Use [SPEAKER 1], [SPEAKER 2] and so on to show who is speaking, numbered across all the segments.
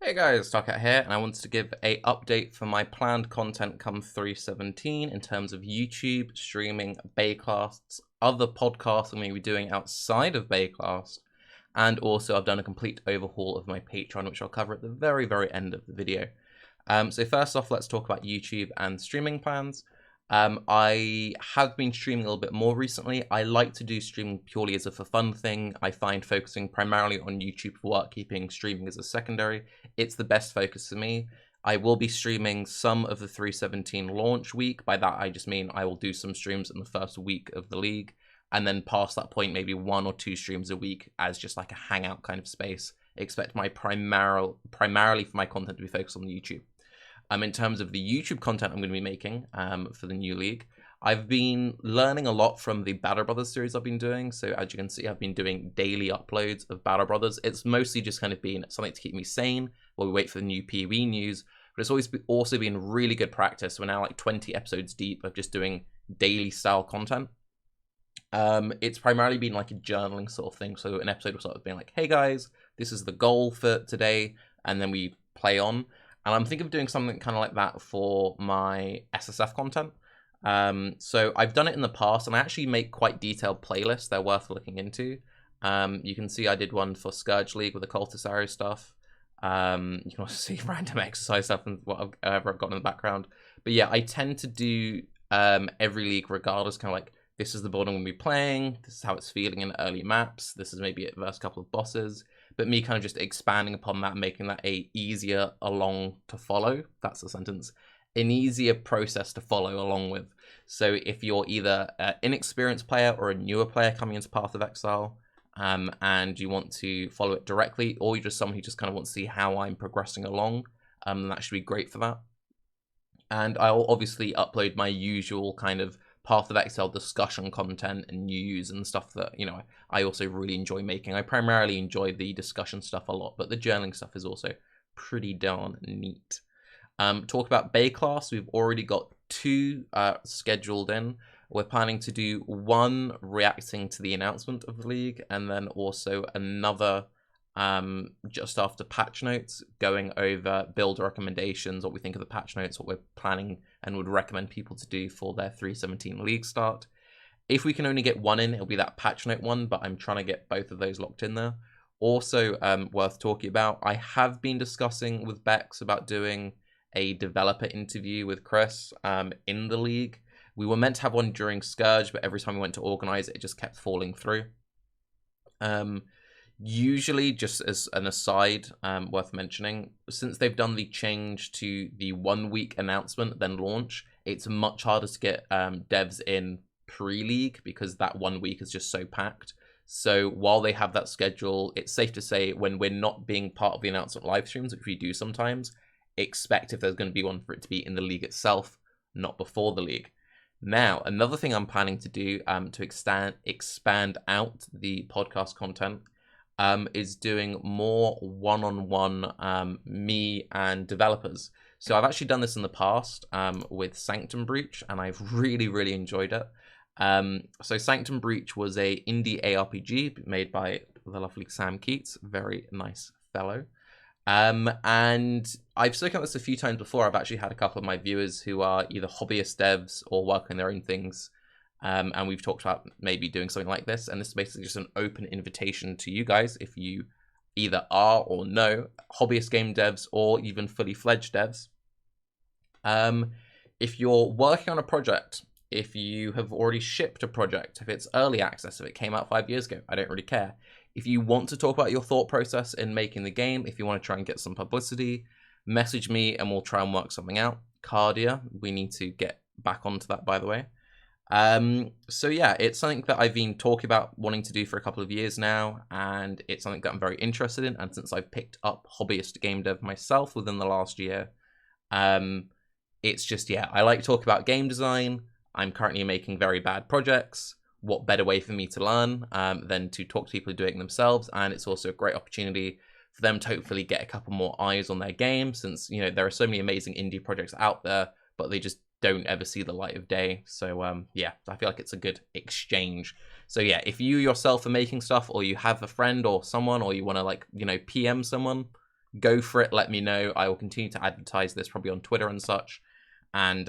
[SPEAKER 1] Hey guys, Tarke here, and I wanted to give a update for my planned content come 317 in terms of YouTube, streaming, Baeclasts, other podcasts I'm going to be doing outside of Baeclast, and also I've done a complete overhaul of my Patreon, which I'll cover at the very end of the video. So first off, let's talk about YouTube and streaming plans. I have been streaming a little bit more recently. I like to do streaming purely as a for fun thing. I find focusing primarily on YouTube for work, keeping streaming as a secondary. It's the best focus for me. I will be streaming some of the 317 launch week. By that, I just mean I will do some streams in the first week of the league. And then past that point, maybe 1 or 2 streams a week as just like a hangout kind of space. Expect my primarily for my content to be focused on YouTube. In terms of the YouTube content I'm going to be making for the new league, I've been learning a lot from the Battle Brothers series I've been doing. So as you can see, I've been doing daily uploads of Battle Brothers. It's mostly just kind of been something to keep me sane while we wait for the new PoE news. But it's always also been really good practice. We're now like 20 episodes deep of just doing daily style content. It's primarily been like a journaling sort of thing. So an episode will start with being like, hey guys, this is the goal for today. And then we play on. And I'm thinking of doing something kind of like that for my SSF content. So I've done it in the past, and I actually make quite detailed playlists. They're worth looking into. You can see I did one for Scourge League with the Cultist Arrow stuff. You can also see random exercise stuff and whatever I've got in the background. But yeah, I tend to do every league regardless, kind of like, this is the board I'm going to be playing, this is how it's feeling in early maps, this is maybe it versus a couple of bosses. But me kind of just expanding upon that, making that a easier along to follow. That's the sentence. An easier process to follow along with. So if you're either an inexperienced player or a newer player coming into Path of Exile, and you want to follow it directly, or you're just someone who just kind of wants to see how I'm progressing along, that should be great for that. And I'll obviously upload my usual kind of Path of Exile discussion content and news and stuff that, you know, I also really enjoy making. I primarily enjoy the discussion stuff a lot, but the journaling stuff is also pretty darn neat. Talk about Baeclast. We've already got 2 scheduled in. We're planning to do 1 reacting to the announcement of the league, and then also another just after patch notes, going over build recommendations, what we think of the patch notes, what we're planning and would recommend people to do for their 317 league start. If we can only get 1 in, it'll be that patch note one, but I'm trying to get both of those locked in there. Also worth talking about, I have been discussing with Bex about doing a developer interview with Chris in the league. We were meant to have one during Scourge, but every time we went to organize it, it just kept falling through. Usually, just as an aside, worth mentioning, since they've done the change to the 1 week announcement, then launch, it's much harder to get devs in pre-league because that 1 week is just so packed. So while they have that schedule, it's safe to say when we're not being part of the announcement live streams, which we do sometimes, expect if there's going to be one for it to be in the league itself, not before the league. Now, another thing I'm planning to do to expand out the podcast content is doing more one-on-one me and developers. So I've actually done this in the past with Sanctum Breach, and I've really enjoyed it. So Sanctum Breach was a indie ARPG made by the lovely Sam Keats, very nice fellow. And I've spoken about this a few times before. I've actually had a couple of my viewers who are either hobbyist devs or work on their own things. And we've talked about maybe doing something like this. And this is basically just an open invitation to you guys, if you either are or know hobbyist game devs or even fully fledged devs. If you're working on a project, if you have already shipped a project, if it's early access, if it came out 5 years ago, I don't really care. If you want to talk about your thought process in making the game, if you want to try and get some publicity, message me and we'll try and work something out. Cardia, we need to get back onto that, by the way. So yeah, it's something that I've been talking about wanting to do for a couple of years now, and it's something that I'm very interested in. And since I've picked up hobbyist game dev myself within the last year, it's just, yeah, I like to talk about game design. I'm currently making very bad projects. What better way for me to learn than to talk to people who are doing it themselves? And it's also a great opportunity for them to hopefully get a couple more eyes on their game, since, you know, there are so many amazing indie projects out there, but they just don't ever see the light of day. So yeah, I feel like it's a good exchange. So yeah, if you yourself are making stuff, or you have a friend or someone, or you want to, like, you know, PM someone, go for it. Let me know. I will continue to advertise this probably on Twitter and such. And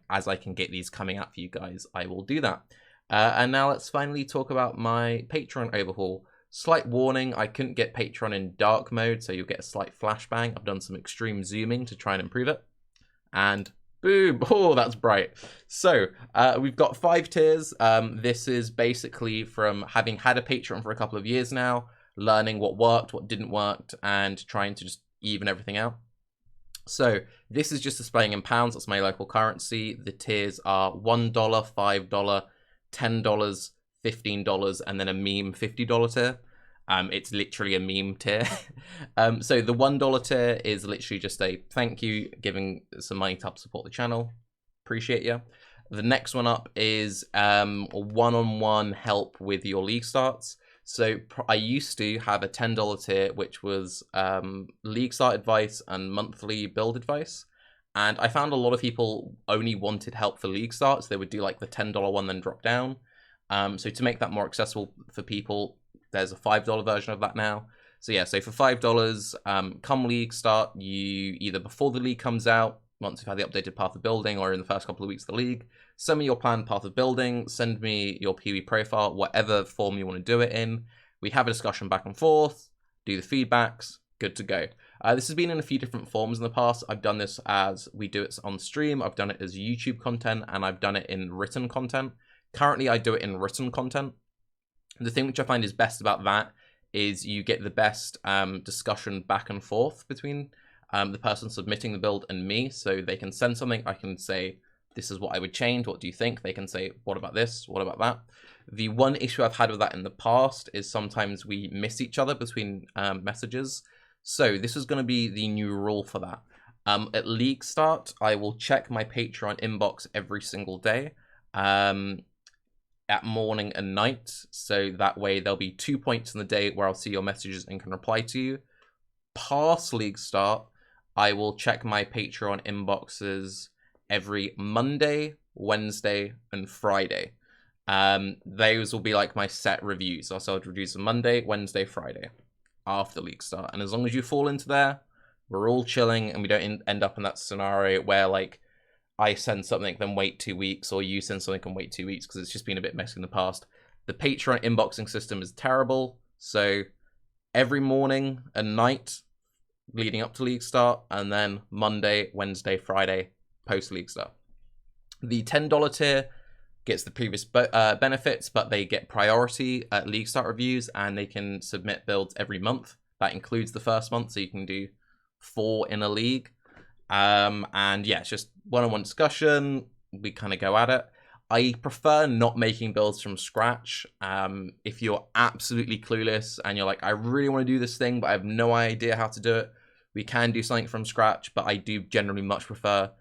[SPEAKER 1] as I can get these coming out for you guys, I will do that. And now let's finally talk about my Patreon overhaul. Slight warning, I couldn't get Patreon in dark mode, so you'll get a slight flashbang. I've done some extreme zooming to try and improve it. And boom, oh, that's bright. So we've got 5 tiers. This is basically from having had a Patreon for a couple of years now, learning what worked, what didn't work, and trying to just even everything out. So this is just displaying in pounds. That's my local currency. The tiers are $1, $5, $10, $15, and then a meme $50 tier. It's literally a meme tier. So the $1 tier is literally just a thank you, giving some money to help support the channel. Appreciate you. The next one up is one-on-one help with your league starts. So I used to have a $10 tier, which was league start advice and monthly build advice. And I found a lot of people only wanted help for league starts. They would do like the $10 one, then drop down. So to make that more accessible for people, there's a $5 version of that now. So yeah, so for $5, come league start, you either before the league comes out, once you've had the updated path of building, or in the first couple of weeks of the league, send me your planned path of building, send me your PV profile, whatever form you want to do it in. We have a discussion back and forth, do the feedbacks, good to go. This has been in a few different forms in the past. I've done this as we do it on stream, I've done it as YouTube content, and I've done it in written content. Currently, I do it in written content. The thing which I find is best about that is you get the best discussion back and forth between the person submitting the build and me. So they can send something, I can say, this is what I would change, what do you think? They can say, what about this, what about that? The one issue I've had with that in the past is sometimes we miss each other between messages. So this is going to be the new rule for that. At league start, I will check my Patreon inbox every single day. At morning and night, so that way there'll be 2 points in the day where I'll see your messages and can reply to you. Past league start, I will check my Patreon inboxes every Monday, Wednesday, and Friday. Those will be like my set reviews. So I'll reviews on Monday, Wednesday, Friday after league start. And as long as you fall into there, we're all chilling and we don't end up in that scenario where like I send something, then wait 2 weeks, or you send something and wait 2 weeks, because it's just been a bit messy in the past. The Patreon inboxing system is terrible, so every morning and night leading up to league start, and then Monday, Wednesday, Friday post league start. The $10 tier gets the previous benefits, but they get priority at league start reviews, and they can submit builds every month. That includes the first month, so you can do 4 in a league. And yeah, it's just one-on-one discussion. We kind of go at it. I prefer not making builds from scratch. If you're absolutely clueless and you're like, I really want to do this thing, but I have no idea how to do it, we can do something from scratch, but I do generally much prefer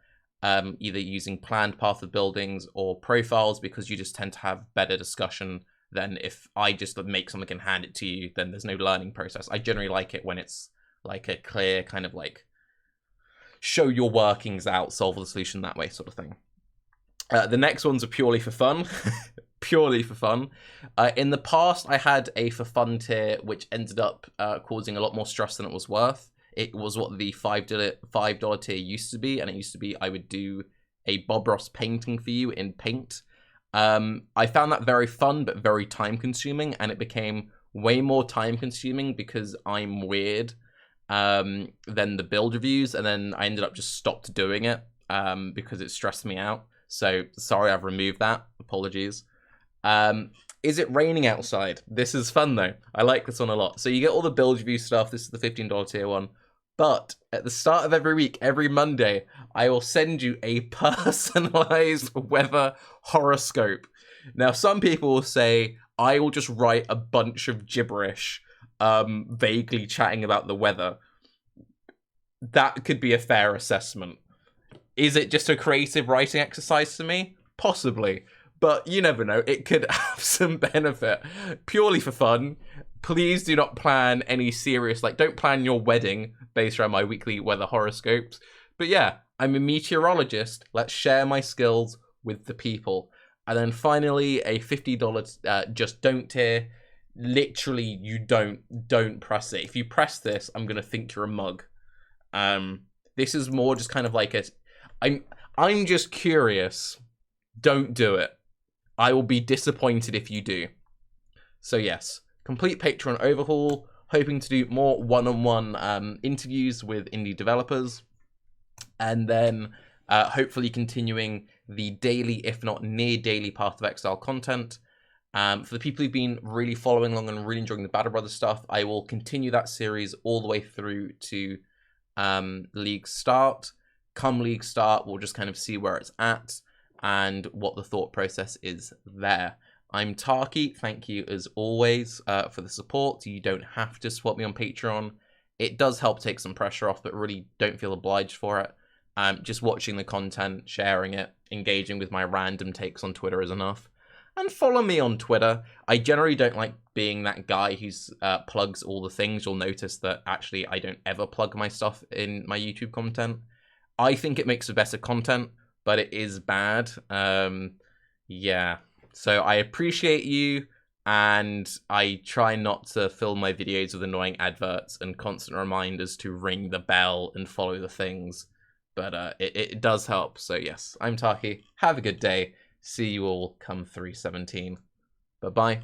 [SPEAKER 1] either using planned path of buildings or profiles, because you just tend to have better discussion than if I just make something and hand it to you, then there's no learning process. I generally like it when it's like a clear kind of like, show your workings out, solve the solution that way sort of thing. The next ones are purely for fun. Purely for fun. In the past, I had a for fun tier, which ended up causing a lot more stress than it was worth. It was what the $5 tier used to be, and it used to be I would do a Bob Ross painting for you in Paint. I found that very fun, but very time-consuming, and it became way more time-consuming because I'm weird. Then the build reviews, and then I ended up just stopped doing it because it stressed me out. So sorry, I've removed that. Apologies. Is it raining outside? This is fun though. I like this one a lot. So you get all the build review stuff. This is the $15 tier one. But at the start of every week, every Monday, I will send you a personalized weather horoscope. Now, some people will say I will just write a bunch of gibberish vaguely chatting about the weather. That could be a fair assessment. Is it just a creative writing exercise to me? Possibly. But you never know. It could have some benefit. Purely for fun. Please do not plan any serious, like, don't plan your wedding based around my weekly weather horoscopes. But yeah, I'm a meteorologist. Let's share my skills with the people. And then finally, a $50 just don't tier. literally, you don't press it. If you press this, I'm gonna think you're a mug. This is more just kind of like I'm just curious. Don't do it. I will be disappointed if you do. So yes, complete Patreon overhaul. Hoping to do more one-on-one interviews with indie developers, and then hopefully continuing the daily, if not near daily, Path of Exile content. For the people who've been really following along and really enjoying the Battle Brothers stuff, I will continue that series all the way through to League Start. Come League Start, we'll just kind of see where it's at and what the thought process is there. I'm Tarke. Thank you as always for the support. You don't have to support me on Patreon. It does help take some pressure off, but really don't feel obliged for it. Just watching the content, sharing it, engaging with my random takes on Twitter is enough. And follow me on Twitter. I generally don't like being that guy who's plugs all the things. You'll notice that actually I don't ever plug my stuff in my YouTube content. I think it makes for better content, but it is bad. Yeah. So I appreciate you, and I try not to fill my videos with annoying adverts and constant reminders to ring the bell and follow the things. But it does help. So yes, I'm Tarke. Have a good day. See you all come 317. Bye-bye.